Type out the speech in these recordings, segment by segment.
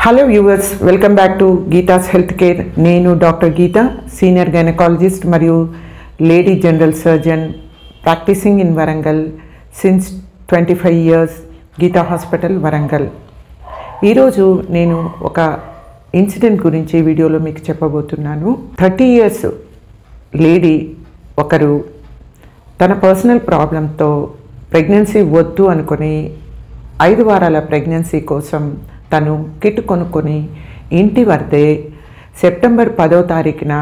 Hello viewers, welcome back to Geetha's health care. నేను doctor Geetha, senior gynaecologist మరియు lady general surgeon, practising in Warangal since 25 years, Geetha hospital Warangal. ఈరోజు నేను ఒక incident గురించి వీడియోలో మీకు చెప్పబోతున్నాను. 30 years లేడీ ఒకరు తన పర్సనల్ ప్రాబ్లంతో ప్రెగ్నెన్సీ వద్దు అనుకొని 5 వారాల ప్రెగ్నెన్సీ కోసం తను కిట్ కొనుక్కొని ఇంటి వద్దే సెప్టెంబర్ 10వ తారీఖున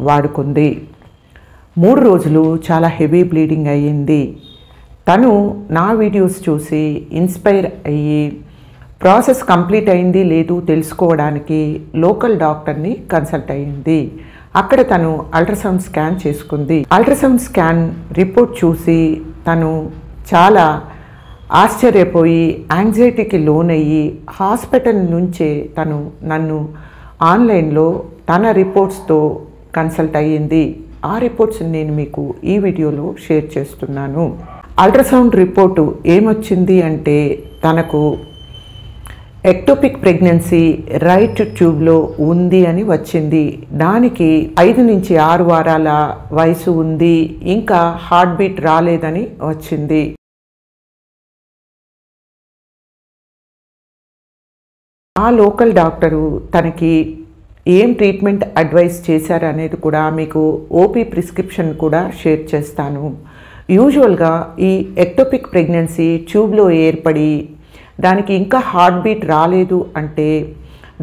వాడుకుంది. 3 రోజులు చాలా హెవీ బ్లీడింగ్ అయ్యింది. తను నా వీడియోస్ చూసి ఇన్స్పైర్ అయ్యి ప్రాసెస్ కంప్లీట్ అయింది లేదు తెలుసుకోవడానికి లోకల్ డాక్టర్ని కన్సల్ట్ అయ్యింది. అక్కడ తను అల్ట్రాసౌండ్ స్కాన్ చేసుకుంది. అల్ట్రాసౌండ్ స్కాన్ రిపోర్ట్ చూసి తను చాలా ఆశ్చర్యపోయి యాంగ్జైటీకి లోనయ్యి హాస్పిటల్ నుంచే తను నన్ను ఆన్లైన్లో తన రిపోర్ట్స్తో కన్సల్ట్ అయ్యింది. ఆ రిపోర్ట్స్ నేను మీకు ఈ వీడియోలో షేర్ చేస్తున్నాను. అల్ట్రాసౌండ్ రిపోర్టు ఏమొచ్చింది అంటే తనకు ఎక్టోపిక్ ప్రెగ్నెన్సీ రైట్ ట్యూబ్లో ఉంది అని వచ్చింది. దానికి 5 నుంచి 6 వారాల వయసు ఉంది, ఇంకా హార్ట్ బీట్ రాలేదని వచ్చింది. ఆ లోకల్ డాక్టరు తనకి ఏం ట్రీట్మెంట్ అడ్వైస్ చేశారు అనేది కూడా మీకు ఓపీ ప్రిస్క్రిప్షన్ కూడా షేర్ చేస్తాను. యూజువల్గా ఈ ఎక్టోపిక్ ప్రెగ్నెన్సీ ట్యూబ్లో ఏర్పడి దానికి ఇంకా హార్ట్ బీట్ రాలేదు అంటే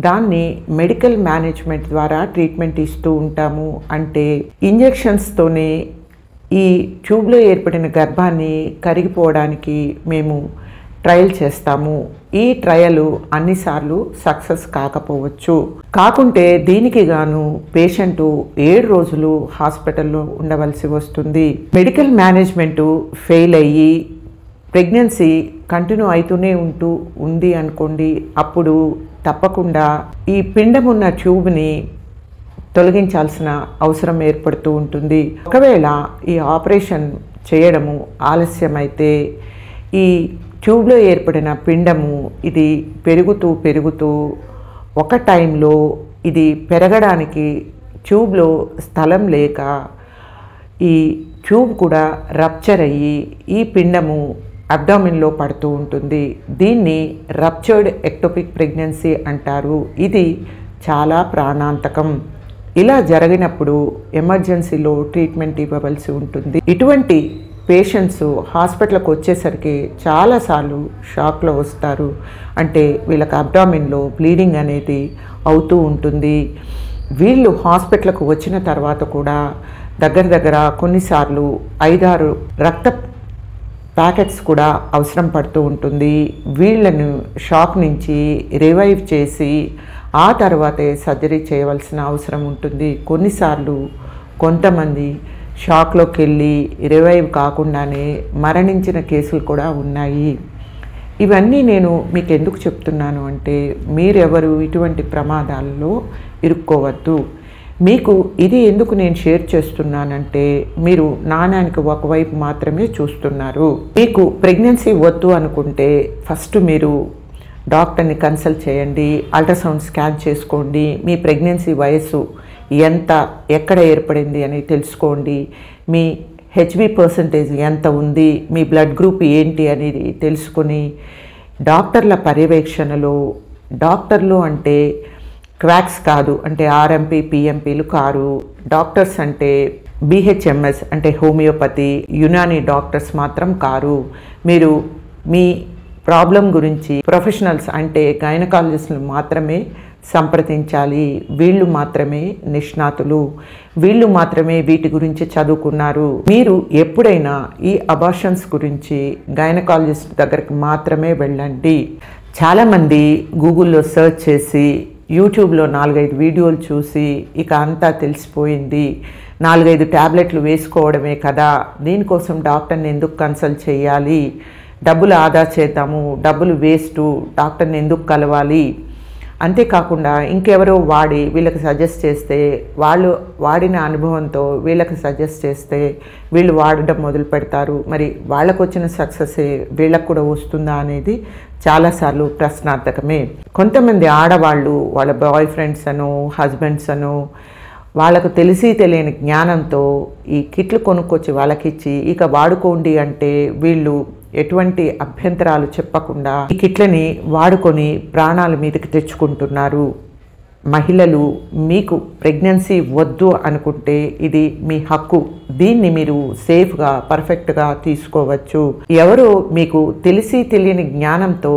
దాన్ని మెడికల్ మేనేజ్మెంట్ ద్వారా ట్రీట్మెంట్ ఇస్తూ ఉంటాము. అంటే ఇంజెక్షన్స్తోనే ఈ ట్యూబ్లో ఏర్పడిన గర్భాన్ని కరిగిపోవడానికి మేము ట్రయల్ చేస్తాము. ఈ ట్రయల్ అన్నిసార్లు సక్సెస్ కాకపోవచ్చు. కాకుంటే దీనికి గాను పేషెంటు 7 రోజులు హాస్పిటల్లో ఉండవలసి వస్తుంది. మెడికల్ మేనేజ్మెంటు ఫెయిల్ అయ్యి ప్రెగ్నెన్సీ కంటిన్యూ అవుతూనే ఉంది అనుకోండి, అప్పుడు తప్పకుండా ఈ పిండం ఉన్న ట్యూబ్ని తొలగించాల్సిన అవసరం ఏర్పడుతూ ఉంటుంది. ఒకవేళ ఈ ఆపరేషన్ చేయడము ఆలస్యమైతే ఈ ట్యూబ్లో ఏర్పడిన పిండము ఇది పెరుగుతూ ఒక టైంలో ఇది పెరగడానికి ట్యూబ్లో స్థలం లేక ఈ ట్యూబ్ కూడా రప్చర్ అయ్యి ఈ పిండము అబ్డామిన్లో పడుతూ ఉంటుంది. దీన్ని రప్చర్డ్ ఎక్టోపిక్ ప్రెగ్నెన్సీ అంటారు. ఇది చాలా ప్రాణాంతకం. ఇలా జరిగినప్పుడు ఎమర్జెన్సీలో ట్రీట్మెంట్ ఇవ్వవలసి ఉంటుంది. ఇటువంటి పేషెంట్స్ హాస్పిటల్కి వచ్చేసరికి చాలాసార్లు షాక్లో వస్తారు. అంటే వీళ్ళకి అబ్డామిన్లో బ్లీడింగ్ అనేది అవుతూ ఉంటుంది. వీళ్ళు హాస్పిటల్కి వచ్చిన తర్వాత కూడా దగ్గర కొన్నిసార్లు 5-6 రక్త ప్యాకెట్స్ కూడా అవసరం పడుతూ ఉంటుంది. వీళ్ళను షాక్ నుంచి రివైవ్ చేసి ఆ తర్వాతే సర్జరీ చేయవలసిన అవసరం ఉంటుంది. కొన్నిసార్లు కొంతమంది షాక్లోకి వెళ్ళి రివైవ్ కాకుండానే మరణించిన కేసులు కూడా ఉన్నాయి. ఇవన్నీ నేను మీకు ఎందుకు చెప్తున్నాను అంటే మీరెవరు ఇటువంటి ప్రమాదాల్లో ఇరుక్కోవద్దు. మీకు ఇది ఎందుకు నేను షేర్ చేస్తున్నానంటే మీరు నాణానికి ఒకవైపు మాత్రమే చూస్తున్నారు. మీకు ప్రెగ్నెన్సీ వద్దు అనుకుంటే ఫస్ట్ మీరు డాక్టర్ని కన్సల్ట్ చేయండి, అల్ట్రాసౌండ్ స్కాన్ చేసుకోండి, మీ ప్రెగ్నెన్సీ వయస్సు ఎంత, ఎక్కడ ఏర్పడింది అని తెలుసుకోండి, మీ హెచ్బి పర్సంటేజ్ ఎంత ఉంది, మీ బ్లడ్ గ్రూప్ ఏంటి అనేది తెలుసుకొని డాక్టర్ల పర్యవేక్షణలో, డాక్టర్లు అంటే క్వాక్స్ కాదు, అంటే ఆర్ఎంపీ పిఎంపీలు కారు, డాక్టర్స్ అంటే బిహెచ్ఎంఎస్ అంటే హోమియోపతి యునానీ డాక్టర్స్ మాత్రం కారు. మీరు మీ ప్రాబ్లం గురించి ప్రొఫెషనల్స్ అంటే గైనకాలజిస్టులు మాత్రమే సంప్రదించాలి. వీళ్ళు మాత్రమే నిష్ణాతులు, వీళ్ళు మాత్రమే వీటి గురించి చదువుకున్నారు. మీరు ఎప్పుడైనా ఈ అబార్షన్స్ గురించి గైనకాలజిస్ట్ దగ్గరికి మాత్రమే వెళ్ళండి. చాలామంది గూగుల్లో సెర్చ్ చేసి యూట్యూబ్లో 4-5 వీడియోలు చూసి ఇక అంతా తెలిసిపోయింది, 4-5 ట్యాబ్లెట్లు వేసుకోవడమే కదా, దీనికోసం డాక్టర్ని ఎందుకు కన్సల్ట్ చేయాలి, డబ్బులు ఆదా చేద్దాము, డబ్బులు వేస్టు, డాక్టర్ని ఎందుకు కలవాలి అంతేకాకుండా ఇంకెవరో వాడి వీళ్ళకి సజెస్ట్ చేస్తే, వాళ్ళు వాడిన అనుభవంతో వీళ్ళకి సజెస్ట్ చేస్తే వీళ్ళు వాడడం మొదలు పెడతారు. మరి వాళ్ళకు వచ్చిన సక్సెస్ వీళ్ళకు కూడా వస్తుందా అనేది చాలాసార్లు ప్రశ్నార్థకమే. కొంతమంది ఆడవాళ్ళు వాళ్ళ బాయ్ ఫ్రెండ్స్ అనో హస్బెండ్స్ అనో వాళ్ళకు తెలిసి తెలియని జ్ఞానంతో ఈ కిట్లు కొనుక్కొచ్చి వాళ్ళకిచ్చి ఇక వాడుకోండి అంటే వీళ్ళు ఎటువంటి అభ్యంతరాలు చెప్పకుండా ఈ కిట్లని వాడుకొని ప్రాణాల మీదకి తెచ్చుకుంటున్నారు. మహిళలు మీకు ప్రెగ్నెన్సీ వద్దు అనుకుంటే ఇది మీ హక్కు. దీన్ని మీరు సేఫ్గా పర్ఫెక్ట్గా తీసుకోవచ్చు. ఎవరో మీకు తెలిసి తెలియని జ్ఞానంతో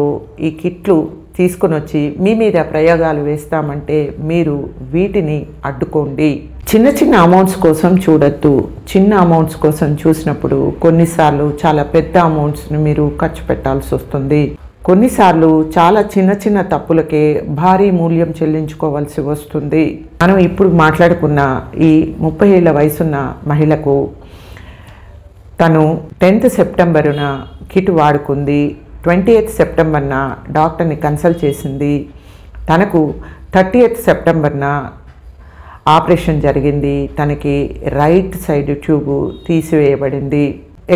ఈ కిట్లు తీసుకొని వచ్చి మీ మీద ప్రయోగాలు వేస్తామంటే మీరు వీటిని అడ్డుకోండి. చిన్న చిన్న అమౌంట్స్ కోసం చూడొద్దు. చిన్న అమౌంట్స్ కోసం చూసినప్పుడు కొన్నిసార్లు చాలా పెద్ద అమౌంట్స్ని మీరు ఖర్చు పెట్టాల్సి వస్తుంది. కొన్నిసార్లు చాలా చిన్న చిన్న తప్పులకే భారీ మూల్యం చెల్లించుకోవాల్సి వస్తుంది. మనం ఇప్పుడు మాట్లాడుకున్న ఈ 30 ఏళ్ల వయసున్న మహిళకు తను 10th సెప్టెంబరున కిట్ వాడుకుంది. 28th సెప్టెంబర్న డాక్టర్ని కన్సల్ట్ చేసింది. తనకు 30th సెప్టెంబర్న ఆపరేషన్ జరిగింది. తనకి రైట్ సైడ్ ట్యూబు తీసివేయబడింది.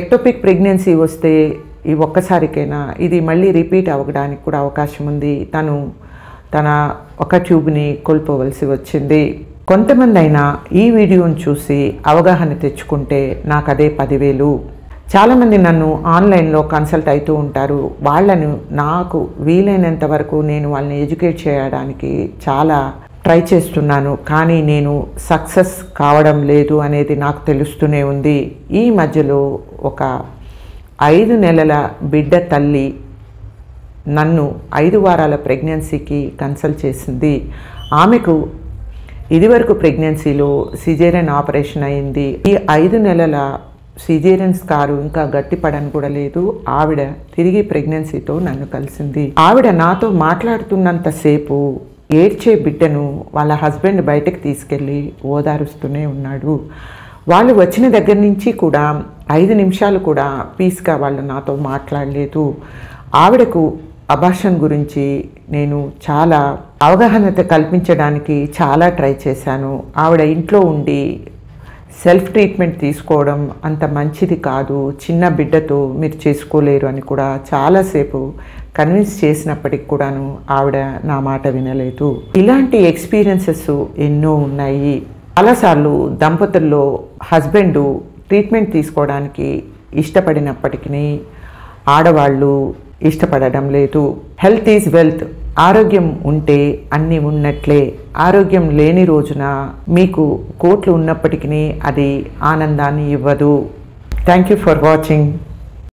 ఎక్టోపిక్ ప్రెగ్నెన్సీ వస్తే ఈ ఒక్కసారికైనా ఇది మళ్ళీ రిపీట్ అవ్వడానికి కూడా అవకాశం ఉంది. తను తన ఒక ట్యూబ్ని కోల్పోవలసి వచ్చింది. కొంతమంది అయినా ఈ వీడియోని చూసి అవగాహన తెచ్చుకుంటే నాకు అదే 10,000. చాలామంది నన్ను ఆన్లైన్లో కన్సల్ట్ అవుతూ ఉంటారు. వాళ్ళను నాకు వీలైనంత వరకు నేను వాళ్ళని ఎడ్యుకేట్ చేయడానికి చాలా ట్రై చేస్తున్నాను. కానీ నేను సక్సెస్ కావడం లేదు అనేది నాకు తెలుస్తూనే ఉంది. ఈ మధ్యలో ఒక 5 నెలల బిడ్డ తల్లి నన్ను 5 వారాల ప్రెగ్నెన్సీకి కన్సల్ట్ చేసింది. ఆమెకు ఇదివరకు ప్రెగ్నెన్సీలో సిజేరియన్ ఆపరేషన్ అయింది. ఈ 5 నెలల సిజేరియన్ స్కారు ఇంకా గట్టిపడని కూడా లేదు. ఆవిడ తిరిగి ప్రెగ్నెన్సీతో నన్ను కలిసింది. ఆవిడ నాతో మాట్లాడుతున్నంతసేపు ఏడ్చే బిడ్డను వాళ్ళ హస్బెండ్ బయటకు తీసుకెళ్ళి ఓదారుస్తూనే ఉన్నాడు. వాళ్ళు వచ్చిన దగ్గర నుంచి కూడా 5 నిమిషాలు కూడా పీస్గా వాళ్ళు నాతో మాట్లాడలేదు. ఆవిడకు అబార్షన్ గురించి నేను చాలా అవగాహన కల్పించడానికి చాలా ట్రై చేశాను. ఆవిడ ఇంట్లో ఉండి సెల్ఫ్ ట్రీట్మెంట్ తీసుకోవడం అంత మంచిది కాదు, చిన్న బిడ్డతో మీరు చేసుకోలేరు అని కూడా చాలాసేపు కన్విన్స్ చేసినప్పటికి కూడాను ఆవిడ నా మాట వినలేదు. ఇలాంటి ఎక్స్పీరియన్సెస్ ఎన్నో ఉన్నాయి. చాలాసార్లు దంపతుల్లో హస్బెండ్ ట్రీట్మెంట్ తీసుకోవడానికి ఇష్టపడినప్పటికీ ఆడవాళ్ళు ఇష్టపడడం లేదు. Health is wealth. ఆరోగ్యం ఉంటే అన్నీ ఉన్నట్లే. ఆరోగ్యం లేని రోజున మీకు కోట్లు ఉన్నప్పటికీ అది ఆనందాన్ని ఇవ్వదు. Thank you for watching.